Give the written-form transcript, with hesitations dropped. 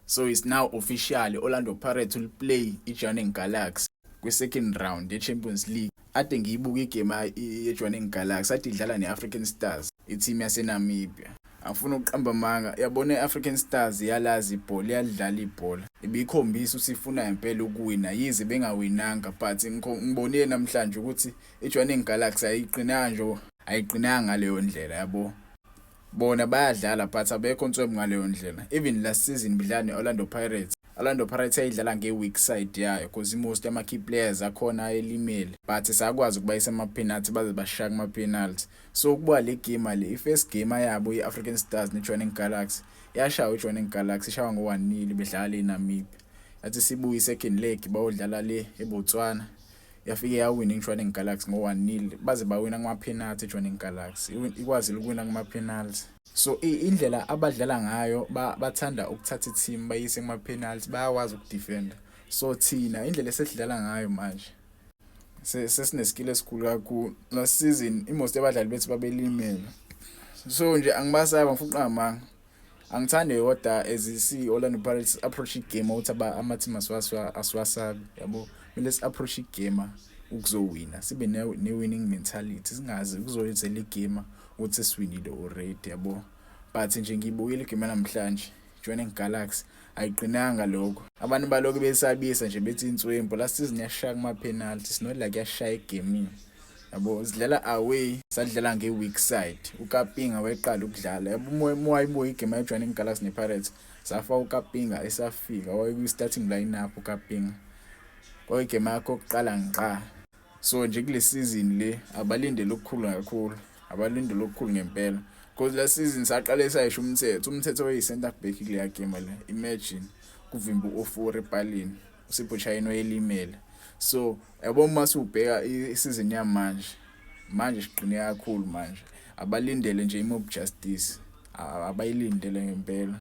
So it's now officially Orlando Pirates will play iJohannesburg Galaxy kwi-second round ye-Champions League. Ade ngiyibuka igame yeJohannesburg Galaxy ade idlala ne-African Stars, i-team yaseNamibia. Angifuna ukuqamba amanga, yabona i-African Stars yalazi ibhola, iyadlala ibhola. Ibikhombisa ukuthi ifuna impela ukuwina, yize bengawinanga, but ngibonile namhlanje ukuthi iJohannesburg Galaxy ayiqinanga ngaleyo ndlela yabo. Bona bayadlala but abekho nswebo ngaleyo ndlela. Even last season bidlala ne-Orlando Pirates. Orlando Pirates ayidlala nge-weak side yayo because most ama-key players akhona elimele, but sakwazi ukubayisa ama-penalty baze bashaya kuma-penalty. So kuba le game le i-first game yabo i-African Stars ne-Johannesburg Galaxy yashaya i-Johannesburg Galaxy ishaywa ngo-1-0 bedlala le Namibia. Yathi sibuye i-second leg bayodlala le eBotswana, yafike yawina i-Johannesburg Galaxy ngo-1-0 baze bawina kuma-penalty i-Johannesburg Galaxy ikwazile ukuwina kuma-penalty. So indlela abadlala ngayo bathanda ukuthatha i-team bayise kuma-penalty, bayawazi ukudefenda. So thina indlela esidlala ngayo manje sesine-skill esikhulu kakhulu. Last season most abadlali bethu babelimele, so nje angibasaba ngifuna amanga. Angithande kodwa as i-Orlando Pirates approach igame ukuthi ama-team asiwasabi yabo. Kumele si-approach igame ukuzowina, sibe ne-winning mentality, singazi kuzoyenzela igame ukuthi siwinile already yabo. But nje ngibukile igame namhlanje Johannesburg Galaxy ayiqinanga lokho. Abantu baloko besabisa nje bethi inswempu, last season yashaya kuma-penalty, not like yashaya egamini yabo. Sidlala away, sadlala nge-weak side. uKapinga weqala ukudlala yabo. Mowayibuka igame yeJohannesburg Galaxy ne-Pirates, safa uKapinga esafika wayeku-starting line-up uKapinga kwayigame yakho okuqala nqa. So nje kule season le abalindele okukhulu kakhulu, abalindele okukhulu ngempela, because last season saqala sayisho umthetho weyi-center back kule game le. Imagine kuvimba u-Ofori epalini, uSipho Chayini oyelimele. So yabo mase ubheka i-season yamanje siqine kakhulu manje, abalindele nje imob justice, abayilindele ngempela.